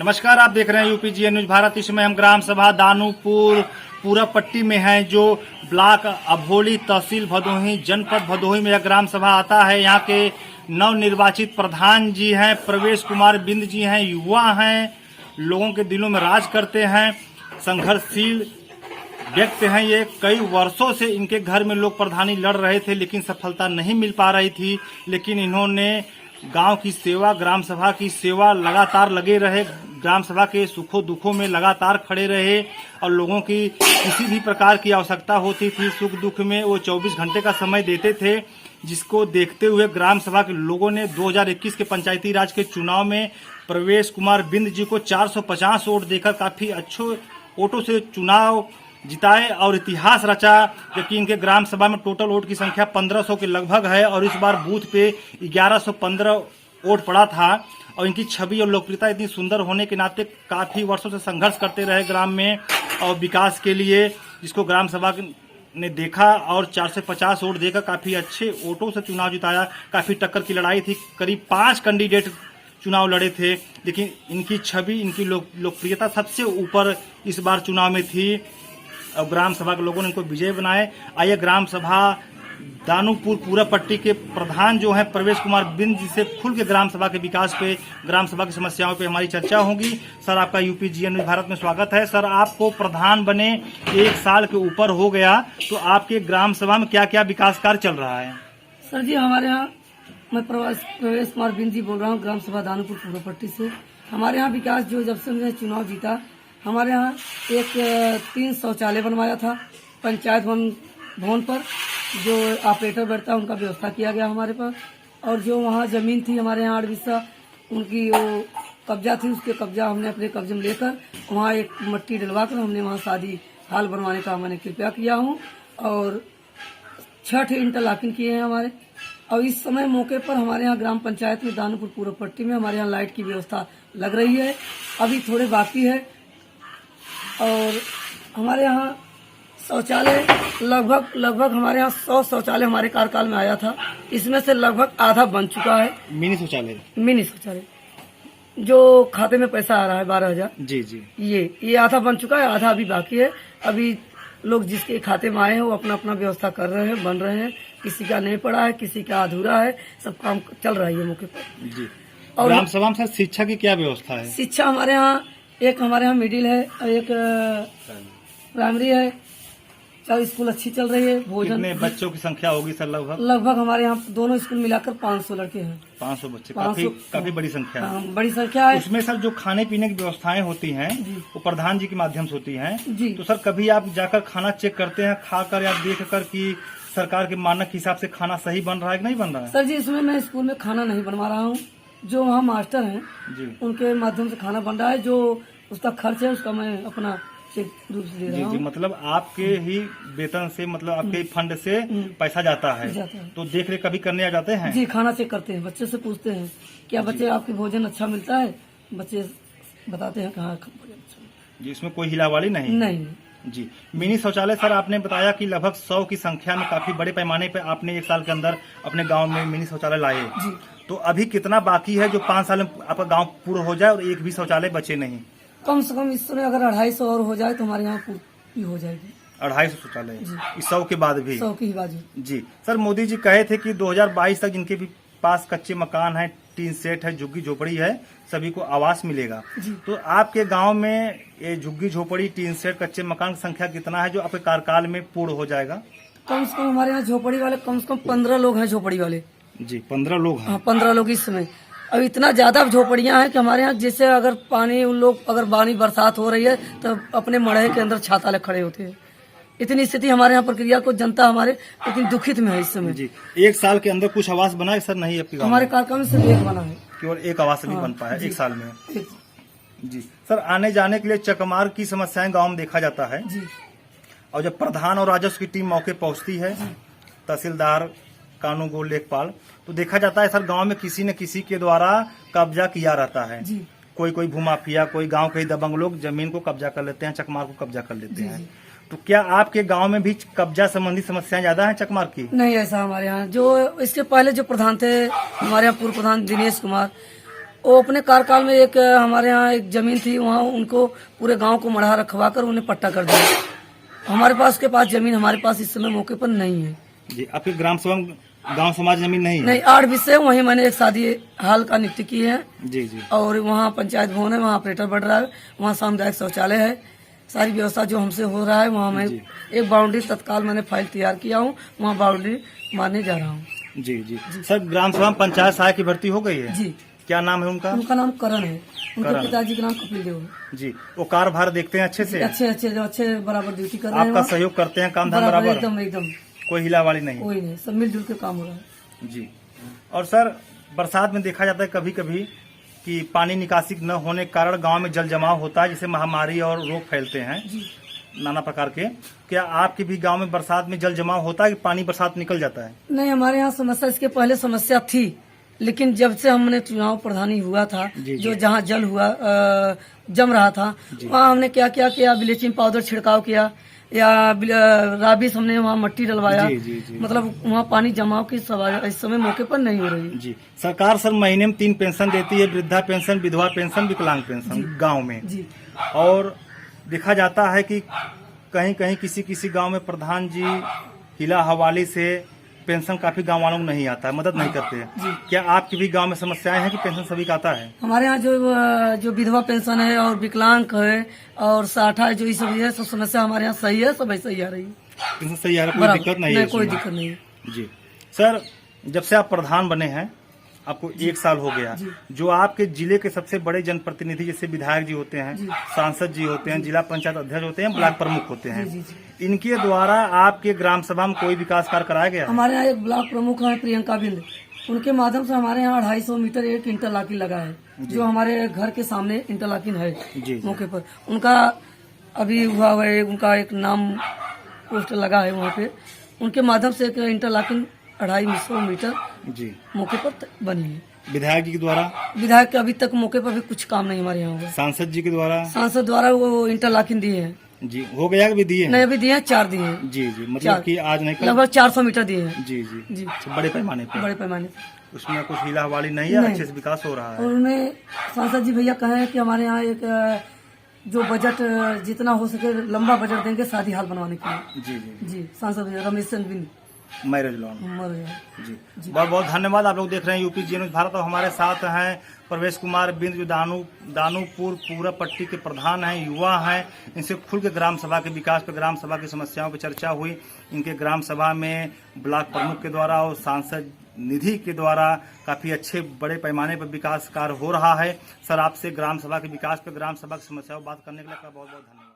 नमस्कार, आप देख रहे हैं यूपीजीएन न्यूज भारत। इसमें हम ग्राम सभा दानूपुर पूरब पट्टी में हैं, जो ब्लॉक अभोली तहसील भदोही जनपद भदोही में यह ग्राम सभा आता है। यहाँ के नवनिर्वाचित प्रधान जी हैं, प्रवेश कुमार बिंद जी हैं, युवा हैं, लोगों के दिलों में राज करते हैं, संघर्षशील व्यक्ति हैं। ये कई वर्षों से इनके घर में लोग प्रधानी लड़ रहे थे, लेकिन सफलता नहीं मिल पा रही थी। लेकिन इन्होंने गांव की सेवा, ग्राम सभा की सेवा लगातार लगे रहे, ग्राम सभा के सुखों दुखों में लगातार खड़े रहे और लोगों की किसी भी प्रकार की आवश्यकता होती थी, सुख दुख में वो 24 घंटे का समय देते थे। जिसको देखते हुए ग्राम सभा के लोगों ने 2021 के पंचायती राज के चुनाव में प्रवेश कुमार बिंद जी को 450 वोट देकर काफी अच्छे वोटों से चुनाव जिताए और इतिहास रचा। जबकि इनके ग्राम सभा में टोटल वोट की संख्या 1500 के लगभग है और इस बार बूथ पे 1115 वोट पड़ा था। और इनकी छवि और लोकप्रियता इतनी सुंदर होने के नाते काफी वर्षों से संघर्ष करते रहे ग्राम में और विकास के लिए, जिसको ग्राम सभा ने देखा और 450 वोट देकर काफी अच्छे वोटों से चुनाव जिताया। काफी टक्कर की लड़ाई थी, करीब 5 कैंडिडेट चुनाव लड़े थे, लेकिन इनकी छवि, इनकी लोकप्रियता सबसे ऊपर इस बार चुनाव में थी और ग्राम सभा के लोगों ने इनको विजय बनाए। आइए ग्राम सभा दानूपुर पूरब पट्टी के प्रधान जो हैं प्रवेश कुमार बिंद जी से खुल के ग्राम सभा के विकास पे, ग्राम सभा की समस्याओं पे हमारी चर्चा होगी। सर, आपका यूपीजीएन न्यूज भारत में स्वागत है। सर, आपको प्रधान बने 1 साल के ऊपर हो गया, तो आपके ग्राम सभा में क्या क्या विकास कार्य चल रहा है? सर जी, हमारे यहाँ मैं प्रवेश कुमार बिंद जी बोल रहा हूँ, ग्राम सभा दानूपुर पूरब पट्टी से। हमारे यहाँ विकास जो जब से हमने चुनाव जीता, हमारे यहाँ एक 3 शौचालय बनवाया था पंचायत भवन पर, जो ऑपरेटर बैठता है उनका व्यवस्था किया गया हमारे पास। और जो वहाँ जमीन थी हमारे यहाँ 8 बिस्सा, उनकी वो कब्जा थी, उसके कब्जा हमने अपने कब्जे में लेकर वहाँ एक मट्टी डलवा कर हमने वहाँ शादी हाल बनवाने का मैंने कृपया किया हूँ। और 6 इंटरलॉकिंग किए हैं हमारे। और इस समय मौके पर हमारे यहाँ ग्राम पंचायत में दानूपुर पूरब पट्टी में हमारे यहाँ लाइट की व्यवस्था लग रही है, अभी थोड़े बाकी है। और हमारे यहाँ शौचालय लगभग हमारे यहाँ 100 शौचालय हमारे कार्यकाल में आया था, इसमें से लगभग आधा बन चुका है। मिनी शौचालय जो खाते में पैसा आ रहा है 12,000 जी, ये आधा बन चुका है, आधा अभी बाकी है। अभी लोग जिसके खाते में आए हैं वो अपना अपना व्यवस्था कर रहे हैं, बन रहे हैं। किसी का नहीं पड़ा है, किसी का अधूरा है, सब काम चल रहा है ये मौके पर जी। और ग्राम सभा में सर शिक्षा की क्या व्यवस्था है? शिक्षा हमारे यहाँ मिडिल है और एक प्राइमरी है। सब स्कूल अच्छी चल रही है। भोजन, कितने बच्चों की संख्या होगी सर? लगभग हमारे यहाँ दोनों स्कूल मिलाकर 500 लड़के हैं। 500 बच्चे, 500 काफी बड़ी संख्या है। हाँ, बड़ी संख्या है। उसमें सर जो खाने पीने की व्यवस्थाएं होती हैं वो प्रधान जी के माध्यम से होती हैं जी। तो सर कभी आप जाकर खाना चेक करते हैं, खाकर या देखकर कि सरकार के मानक के हिसाब से खाना सही बन रहा है कि नहीं बन रहा है? सर जी, इसमें मैं स्कूल में खाना नहीं बनवा रहा हूँ, जो वहाँ मास्टर हैं जी, उनके माध्यम से खाना बन रहा है। जो उसका खर्च है उसका मैं अपना चेक रूप से दे रहा हूँ। मतलब आपके ही वेतन से, मतलब आपके फंड से पैसा जाता है। तो देख रेख कभी करने आ जाते हैं? जी, खाना चेक करते हैं, बच्चे से पूछते हैं क्या बच्चे आपके भोजन अच्छा मिलता है, बच्चे बताते हैं कहाँ भोजन अच्छा मिलता है। जी, इसमें कोई हिलावाली नहीं जी। मिनी शौचालय सर, आपने बताया कि लगभग 100 की संख्या में काफी बड़े पैमाने पे आपने 1 साल के अंदर अपने गांव में मिनी शौचालय लाए जी। तो अभी कितना बाकी है जो 5 साल में आपका गांव पूरा हो जाए और एक भी शौचालय बचे नहीं? कम से कम इस समय अगर 250 और हो जाए तो हमारे यहाँ पूरी हो जाएगी। 250 शौचालय इस 100 के बाद भी? 100 की ही बाजू जी। सर, मोदी जी कहे थे कि 2022 तक जिनके भी पास कच्चे मकान है, टीन सेट है, झुग्गी झोपड़ी है, सभी को आवास मिलेगा। तो आपके गांव में ये झुग्गी झोपड़ी, टीन सेट, कच्चे मकान की संख्या कितना है जो आपके कार्यकाल में पूर्ण हो जाएगा? कम से कम हमारे यहाँ झोपड़ी वाले कम से कम 15 लोग हैं। झोपड़ी वाले जी, 15 लोग हैं। 15 लोग इस समय। अब इतना ज्यादा झोपड़ियां हैं कि हमारे यहाँ जैसे अगर पानी, उन लोग अगर बरसात हो रही है तो अपने मड़हे के अंदर छाता ले खड़े होते हैं। इतनी स्थिति हमारे यहाँ प्रक्रिया को जनता हमारे इतनी दुखित में है इस समय। जी। 1 साल के अंदर कुछ आवास बना है सर? नहीं, आपके गाँव हमारे कार्यक्रम में सिर्फ 1 बना है, केवल 1 आवास नहीं बन पाया 1 साल में। जी सर, आने जाने के लिए चकमार की समस्याएं गाँव में देखा जाता है जी। और जब प्रधान और राजस्व की टीम मौके पहुंचती है, तहसीलदार, कानूगो, लेखपाल, तो देखा जाता है सर गांव में किसी न किसी के द्वारा कब्जा किया रहता है। कोई भूमाफिया, कोई गांव के दबंग लोग जमीन को कब्जा कर लेते हैं, चकमार को कब्जा कर लेते हैं। तो क्या आपके गांव में भी कब्जा संबंधी समस्याएं ज्यादा हैं चकमार की? नहीं, ऐसा हमारे यहाँ जो इसके पहले जो प्रधान थे हमारे यहाँ पूर्व प्रधान दिनेश कुमार, वो अपने कार्यकाल में एक हमारे यहाँ एक जमीन थी, वहाँ उनको पूरे गांव को मढ़ा रखवा कर उन्हें पट्टा कर दिया। हमारे पास के पास जमीन हमारे पास इस समय मौके पर नहीं है। जी, आपके ग्राम सभा गांव समाज जमीन नहीं है? नहीं, 8 बीस से वहीं मैंने एक शादी हाल का नियुक्ति की है। जी जी। और वहाँ पंचायत भवन है, वहाँ ऑपरेटर बढ़ रहा है, वहाँ सामुदायिक शौचालय है, सारी व्यवस्था जो हमसे हो रहा है। वहाँ मैं एक बाउंड्री तत्काल मैंने फाइल तैयार किया हूँ, वहाँ बाउंड्री मारने जा रहा हूँ। जी जी। सर, ग्राम सभा में पंचायत सहायक की भर्ती हो गई है? जी। क्या नाम है उनका? उनका नाम करण है, उनके करण। पिताजी का नाम कपिल देव है। जी, वो कार्यभार देखते हैं अच्छे से? अच्छे बराबर ड्यूटी कर रहे हैं। आपका सहयोग करते हैं, काम धाम बराबर? एकदम कोई हिलावाड़ी नहीं? कोई नहीं, सब मिलजुल के काम हो रहा है। जी। और सर, बरसात में देखा जाता है कभी कभी कि पानी निकासी न होने के कारण गांव में जल जमाव होता है, जिससे महामारी और रोग फैलते हैं नाना प्रकार के। क्या आपके भी गांव में बरसात में जल जमाव होता है कि पानी बरसात निकल जाता है? नहीं, हमारे यहाँ समस्या इसके पहले समस्या थी, लेकिन जब से हमने चुनाव प्रधानी हुआ था, जो जहाँ जल हुआ जम रहा था, वहाँ हमने क्या क्या किया, ब्लीचिंग पाउडर छिड़काव किया, या राबिस हमने वहाँ मट्टी डलवाया। मतलब वहाँ पानी जमाव की सवाल इस समय मौके पर नहीं हो रही। जी। सरकार सर महीने में 3 पेंशन देती है, वृद्धा पेंशन, विधवा पेंशन, विकलांग पेंशन गांव में। जी। और देखा जाता है कि कहीं कहीं किसी किसी गांव में प्रधान जी हिला हवाली से पेंशन काफी गांव वालों को नहीं आता है, मदद नहीं करते हैं। क्या आपके भी गांव में समस्याएं हैं कि पेंशन सभी का आता है? हमारे यहाँ जो विधवा पेंशन है और विकलांग है और साठा है, जो ये सब है, सब समस्या हमारे यहाँ सही है, सब ऐसे ही आ रही है। पेंशन सही आ रहा है, कोई दिक्कत नहीं है? कोई दिक्कत नहीं है। जी सर, जब से आप प्रधान बने हैं, आपको 1 साल हो गया, जो आपके जिले के सबसे बड़े जनप्रतिनिधि जैसे विधायक जी होते हैं, सांसद जी होते हैं, जिला पंचायत अध्यक्ष होते हैं, ब्लॉक प्रमुख होते हैं, इनके द्वारा आपके ग्राम सभा में कोई विकास कार्य कराया गया? हमारे यहाँ एक ब्लॉक प्रमुख है प्रियंका बिंद, उनके माध्यम से हमारे यहाँ 250 मीटर एक इंटरलॉकिंग लगा है, जो हमारे घर के सामने इंटरलॉकिंग है मौके पर। उनका अभी हुआ है, उनका एक नाम पोस्टर लगा है वहाँ पे, उनके माध्यम से एक इंटरलॉकिंग 250 मीटर जी मौके पर बनी है। विधायक जी के द्वारा? विधायक के अभी तक मौके पर भी कुछ काम नहीं हमारे यहाँ हुआ। सांसद जी के द्वारा? सांसद द्वारा वो इंटरलॉकिंग दिए हैं। जी, हो गया भी दिए? नहीं, अभी दिए हैं, 4 दिए हैं। जी जी। मतलब कि आज नहीं, लगभग 400 मीटर दिए हैं। जी जी जी। बड़े पैमाने पर? बड़े पैमाने पर। उसमें कुछ हिला हवाली नहीं है, अच्छे से विकास हो रहा है। और उन्हें सांसद जी भैया कहे हैं कि हमारे यहाँ एक जो बजट जितना हो सके लंबा बजट देंगे शादी हाल बनवाने के लिए। जी जी जी। सांसद रमेश चंद्र बिंद मैरिज लॉन जी। बहुत बहुत धन्यवाद। आप लोग देख रहे हैं यूपी जी न्यूज़ भारत, और हमारे साथ हैं प्रवेश कुमार बिंद, जो दानूपुर पूरा पट्टी के प्रधान हैं, युवा हैं। इनसे खुल के ग्राम सभा के विकास पर, ग्राम सभा की समस्याओं पर चर्चा हुई। इनके ग्राम सभा में ब्लॉक प्रमुख के द्वारा और सांसद निधि के द्वारा काफी अच्छे बड़े पैमाने पर विकास कार्य हो रहा है। सर, आपसे ग्राम सभा के विकास पर, ग्राम सभा की समस्याओं पर बात करने के लिए बहुत बहुत धन्यवाद।